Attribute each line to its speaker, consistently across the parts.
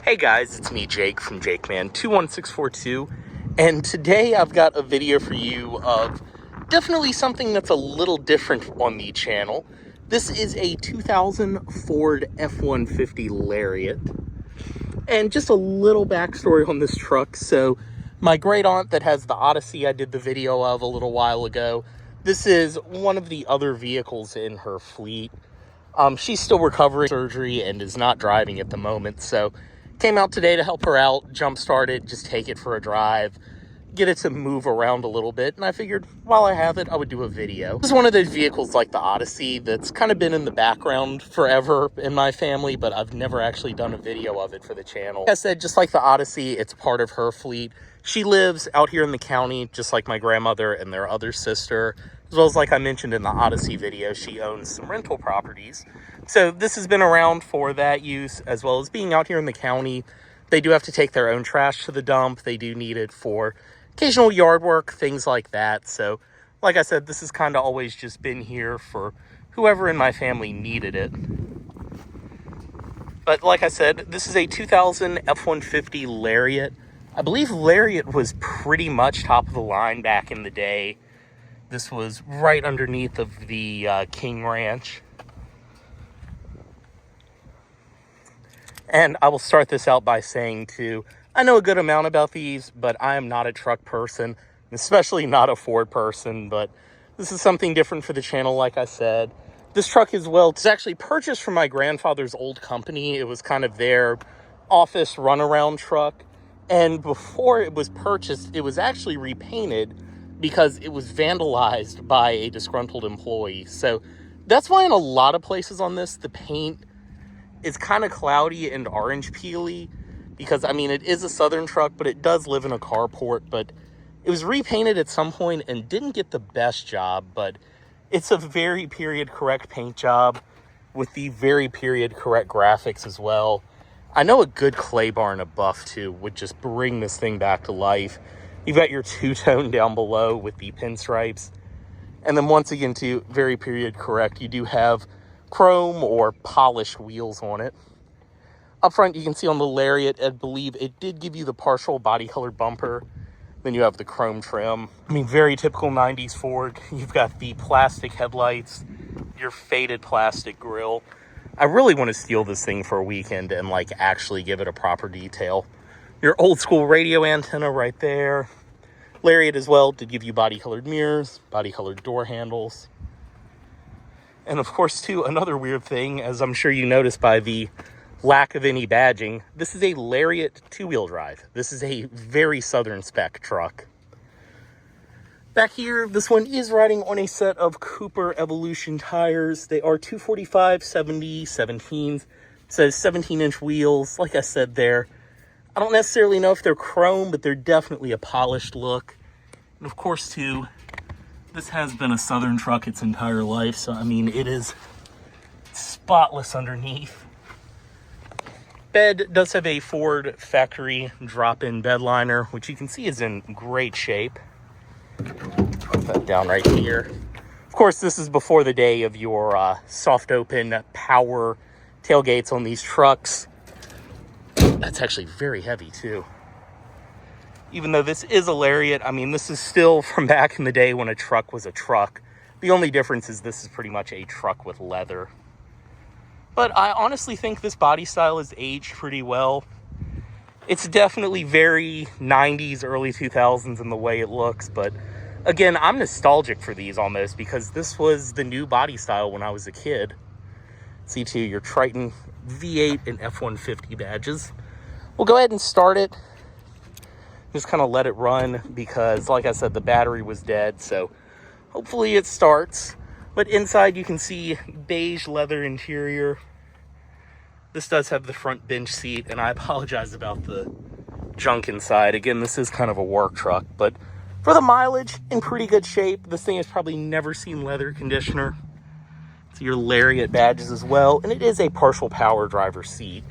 Speaker 1: Hey guys, it's me, Jake from JakeMan21642, and today I've got a video for you of definitely something that's a little different on the channel. This is a 2000 Ford F-150 Lariat, and just a little backstory on this truck. So my great aunt that has the Odyssey I did the video of a little while ago, this is one of the other vehicles in her fleet. She's still recovering surgery and is not driving at the moment, so came out today to help her out, jumpstart it, just take it for a drive, get it to move around a little bit, and I figured while I have it, I would do a video. This is one of those vehicles like the Odyssey that's kind of been in the background forever in my family, but I've never actually done a video of it for the channel. Like I said, just like the Odyssey, it's part of her fleet. She lives out here in the county, just like my grandmother and their other sister, as well as, like I mentioned in the Odyssey video, she owns some rental properties. So this has been around for that use, as well as being out here in the county. They do have to take their own trash to the dump. They do need it for occasional yard work, things like that. So, like I said, this has kind of always just been here for whoever in my family needed it. But like I said, this is a 2000 F-150 Lariat. I believe Lariat was pretty much top of the line back in the day. This was right underneath of the King Ranch. And I will start this out by saying, too, I know a good amount about these, but I am not a truck person, especially not a Ford person, but this is something different for the channel, like I said. This truck as well, it's actually purchased from my grandfather's old company. It was kind of their office runaround truck. And before it was purchased, it was actually repainted because it was vandalized by a disgruntled employee. So that's why in a lot of places on this, the paint is kind of cloudy and orange peely, because I mean, it is a Southern truck, but it does live in a carport. But it was repainted at some point and didn't get the best job, but it's a very period correct paint job with the very period correct graphics as well. I know a good clay bar and a buff too would just bring this thing back to life. You've got your two-tone down below with the pinstripes. And then once again, too, very period correct, you do have chrome or polished wheels on it. Up front, you can see on the Lariat, I believe it did give you the partial body colored bumper. Then you have the chrome trim. I mean, very typical 90s Ford. You've got the plastic headlights, your faded plastic grille. I really want to steal this thing for a weekend and like actually give it a proper detail. Your old school radio antenna right there. Lariat as well did give you body colored mirrors, body colored door handles. And of course, too, another weird thing, as I'm sure you noticed by the lack of any badging, this is a Lariat two-wheel drive. This is a very Southern spec truck. Back here, this one is riding on a set of Cooper Evolution tires. They are 245/70/17s. It says 17-inch wheels. Like I said there, I don't necessarily know if they're chrome, but they're definitely a polished look. And of course, too, this has been a Southern truck its entire life, so I mean, it is spotless underneath. Bed does have a Ford factory drop-in bed liner, which you can see is in great shape. Put that down right here. Of course, this is before the day of your soft open power tailgates on these trucks. That's actually very heavy too. Even though this is a Lariat, I mean, this is still from back in the day when a truck was a truck. The only difference is this is pretty much a truck with leather. But I honestly think this body style is aged pretty well. It's definitely very 90s, early 2000s in the way it looks. But again, I'm nostalgic for these almost because this was the new body style when I was a kid. See too, your Triton V8 and F-150 badges. We'll go ahead and start it. Just kind of let it run because, like I said, the battery was dead. So hopefully it starts. But inside you can see beige leather interior. This does have the front bench seat, and I apologize about the junk inside. Again, this is kind of a work truck, but for the mileage, in pretty good shape. This thing has probably never seen leather conditioner. It's your Lariat badges as well, and it is a partial power driver seat.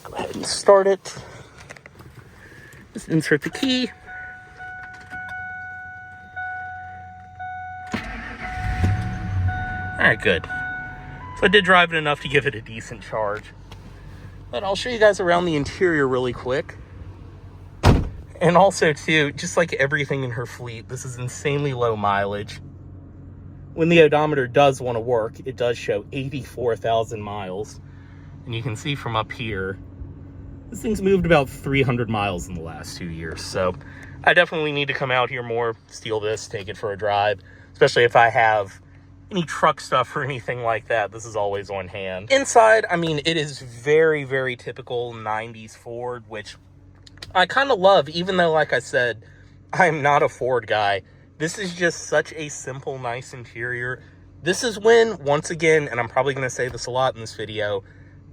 Speaker 1: Go ahead and start it. Just insert the key. All right, good. So I did drive it enough to give it a decent charge. But I'll show you guys around the interior really quick. And also, too, just like everything in her fleet, this is insanely low mileage. When the odometer does want to work, it does show 84,000 miles. And you can see from up here, this thing's moved about 300 miles in the last 2 years. So I definitely need to come out here more, steal this, take it for a drive. Especially if I have any truck stuff or anything like that. This is always on hand. Inside, I mean, it is very, very typical 90s Ford, which I kind of love, even though, like I said, I'm not a Ford guy. This is just such a simple, nice interior. This is when, once again, and I'm probably going to say this a lot in this video,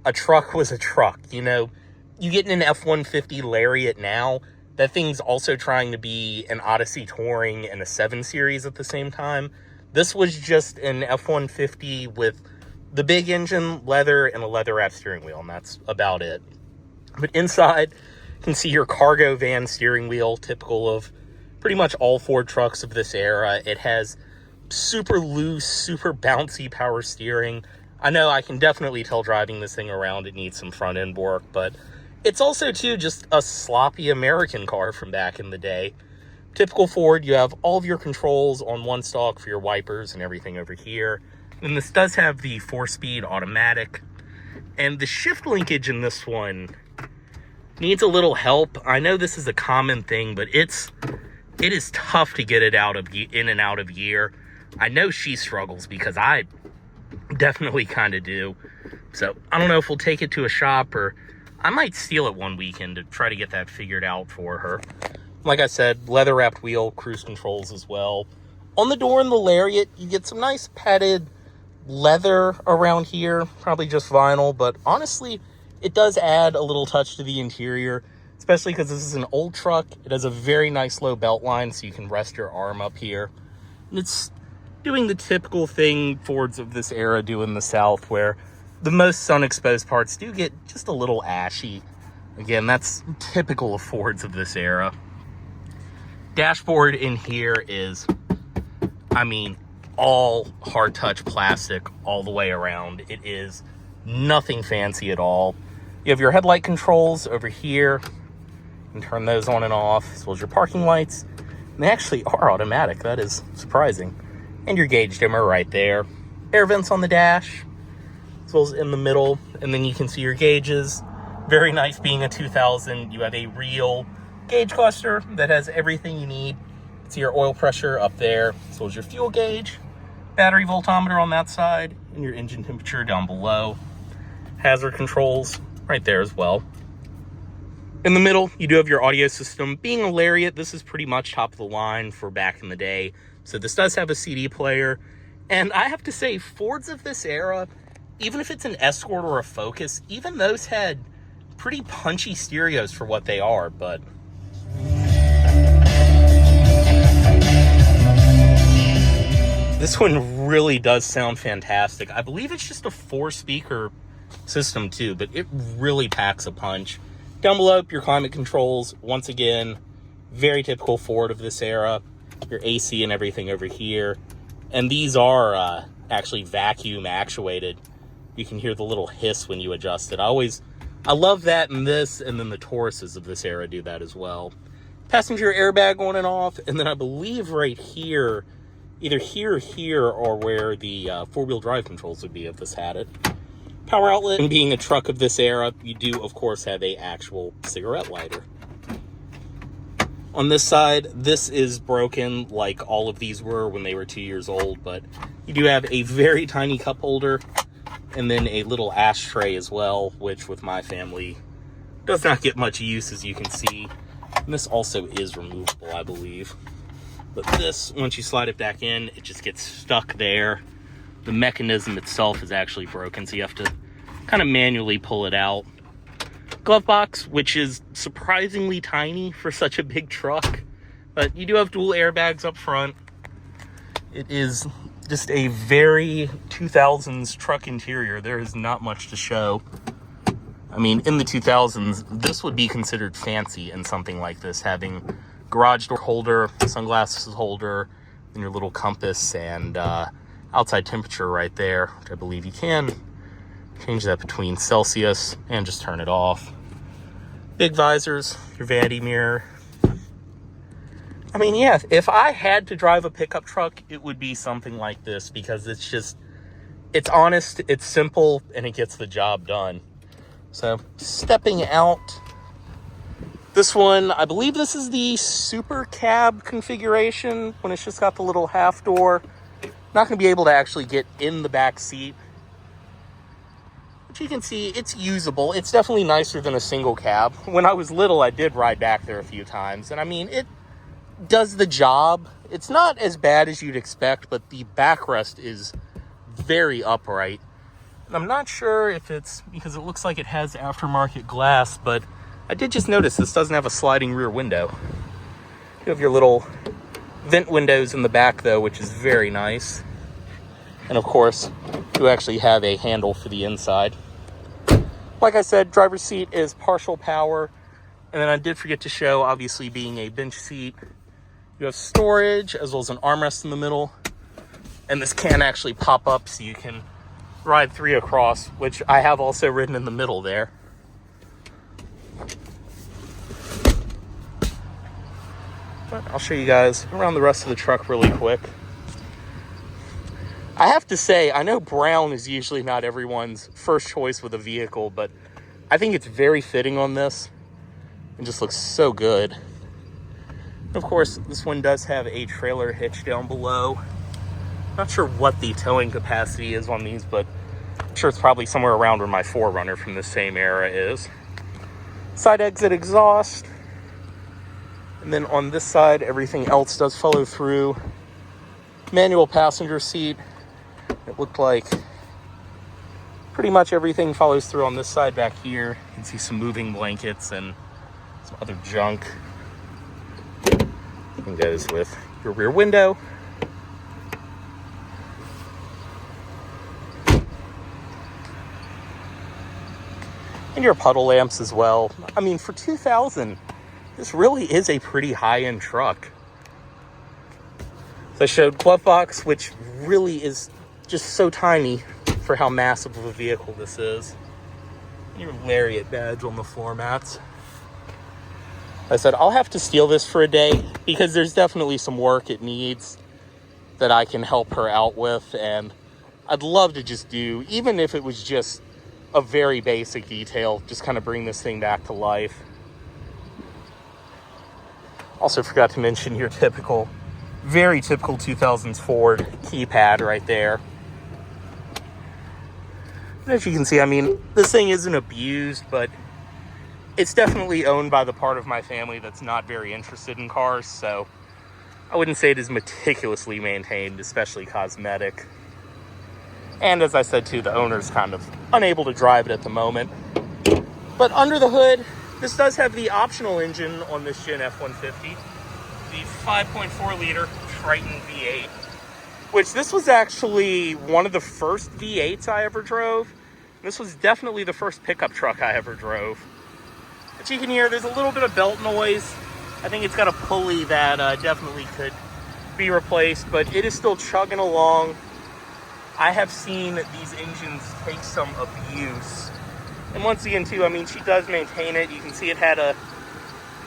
Speaker 1: a truck was a truck. You know, you get in an F-150 Lariat now, that thing's also trying to be an Odyssey Touring and a 7 Series at the same time. This was just an F-150 with the big engine, leather, and a leather-wrapped steering wheel, and that's about it. But inside, you can see your cargo van steering wheel, typical of pretty much all Ford trucks of this era. It has super loose, super bouncy power steering. I know I can definitely tell driving this thing around it needs some front end work, but it's also, too, just a sloppy American car from back in the day. Typical Ford, you have all of your controls on one stalk for your wipers and everything over here. And this does have the 4-speed automatic. And the shift linkage in this one needs a little help. I know this is a common thing, but it is tough to get it in and out of gear. I know she struggles because I definitely kind of do. So I don't know if we'll take it to a shop, or I might steal it one weekend to try to get that figured out for her. Like I said, leather wrapped wheel, cruise controls as well. On the door in the Lariat, you get some nice padded leather around here, probably just vinyl, but honestly, it does add a little touch to the interior, especially because this is an old truck. It has a very nice low belt line, so you can rest your arm up here. And it's doing the typical thing Fords of this era do in the South, where the most sun-exposed parts do get just a little ashy. Again, that's typical of Fords of this era. Dashboard in here is, I mean, all hard touch plastic all the way around. It is nothing fancy at all. You have your headlight controls over here. You can turn those on and off, as well as your parking lights. And they actually are automatic. That is surprising. And your gauge dimmer right there. Air vents on the dash, as well as in the middle. And then you can see your gauges. Very nice being a 2000. You have a real gauge cluster that has everything you need. See your oil pressure up there, as well as your fuel gauge, battery voltometer on that side, and your engine temperature down below. Hazard controls right there as well. In the middle, you do have your audio system. Being a Lariat, this is pretty much top of the line for back in the day. So this does have a CD player. And I have to say, Fords of this era, even if it's an Escort or a Focus, even those had pretty punchy stereos for what they are, but this one really does sound fantastic. I believe it's just a 4-speaker system too, but it really packs a punch. Down below, your climate controls. Once again, very typical Ford of this era. Your AC and everything over here. And these are actually vacuum actuated. You can hear the little hiss when you adjust it. I love that in this, and then the Tauruses of this era do that as well. Passenger airbag on and off, and then I believe right here, either here or here, are where the four-wheel drive controls would be if this had it. Power outlet, and being a truck of this era, you do, of course, have a actual cigarette lighter. On this side, this is broken like all of these were when they were 2 years old, but you do have a very tiny cup holder, and then a little ashtray as well, which with my family does not get much use, as you can see. And this also is removable, I believe. But this, once you slide it back in, it just gets stuck there. The mechanism itself is actually broken, so you have to kind of manually pull it out. Glove box, which is surprisingly tiny for such a big truck, but you do have dual airbags up front. It is just a very 2000s truck interior. There is not much to show. I mean, in the 2000s, this would be considered fancy in something like this, having garage door holder, sunglasses holder, and your little compass, and outside temperature right there, which I believe you can change that between Celsius and just turn it off. Big visors, your vanity mirror. I mean, yeah, if I had to drive a pickup truck, it would be something like this, because it's honest, it's simple, and it gets the job done. So, stepping out, this one, I believe this is the super cab configuration, when it's just got the little half door. Not going to be able to actually get in the back seat. But you can see it's usable. It's definitely nicer than a single cab. When I was little, I did ride back there a few times. And I mean, it does the job. It's not as bad as you'd expect, but the backrest is very upright. And I'm not sure if it's because it looks like it has aftermarket glass, but I did just notice this doesn't have a sliding rear window. You have your little vent windows in the back, though, which is very nice. And of course, you actually have a handle for the inside. Like I said, driver's seat is partial power. And then I did forget to show, obviously being a bench seat, you have storage as well as an armrest in the middle. And this can actually pop up so you can ride 3 across, which I have also ridden in the middle there. But I'll show you guys around the rest of the truck really quick. I have to say, I know brown is usually not everyone's first choice with a vehicle, but I think it's very fitting on this. It just looks so good. Of course, this one does have a trailer hitch down below. Not sure what the towing capacity is on these, but I'm sure it's probably somewhere around where my 4Runner from the same era is. Side exit exhaust. And then on this side, everything else does follow through. Manual passenger seat. It looked like pretty much everything follows through on this side back here. You can see some moving blankets and some other junk. It goes with your rear window. And your puddle lamps as well. I mean, for 2000, this really is a pretty high-end truck. So I showed glove box, which really is just so tiny for how massive of a vehicle this is. And your Lariat badge on the floor mats. I said, I'll have to steal this for a day because there's definitely some work it needs that I can help her out with. And I'd love to just do, even if it was just a very basic detail, just kind of bring this thing back to life. Also forgot to mention your typical, very typical 2000s Ford keypad right there. And as you can see, I mean, this thing isn't abused, but it's definitely owned by the part of my family that's not very interested in cars, so I wouldn't say it is meticulously maintained, especially cosmetic. And as I said too, the owner's kind of unable to drive it at the moment. But under the hood, this does have the optional engine on this Gen F-150, the 5.4 liter Triton V8, which this was actually one of the first V8s I ever drove. This was definitely the first pickup truck I ever drove. But you can hear there's a little bit of belt noise. I think it's got a pulley that definitely could be replaced, but it is still chugging along. I have seen these engines take some abuse. And once again, too, I mean, she does maintain it. You can see it had a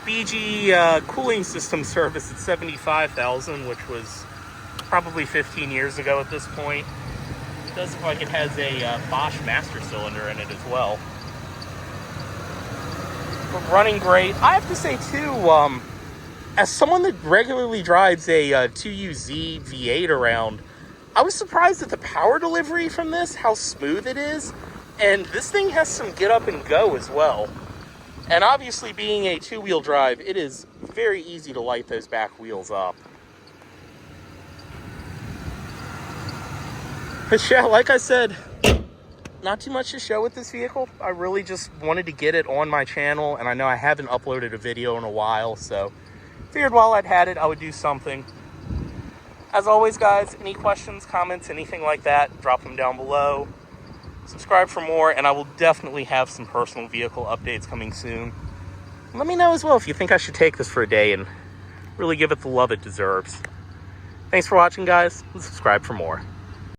Speaker 1: BG cooling system service at 75,000, which was probably 15 years ago at this point. It does look like it has a Bosch master cylinder in it as well. But running great. I have to say, too, as someone that regularly drives a 2UZ V8 around, I was surprised at the power delivery from this, how smooth it is. And this thing has some get up and go as well. And obviously being a 2-wheel drive, it is very easy to light those back wheels up. But yeah, like I said, not too much to show with this vehicle. I really just wanted to get it on my channel, and I know I haven't uploaded a video in a while, so figured while I'd had it, I would do something. As always, guys, any questions, comments, anything like that, drop them down below. Subscribe for more, and I will definitely have some personal vehicle updates coming soon. Let me know as well if you think I should take this for a day and really give it the love it deserves. Thanks for watching, guys, and subscribe for more.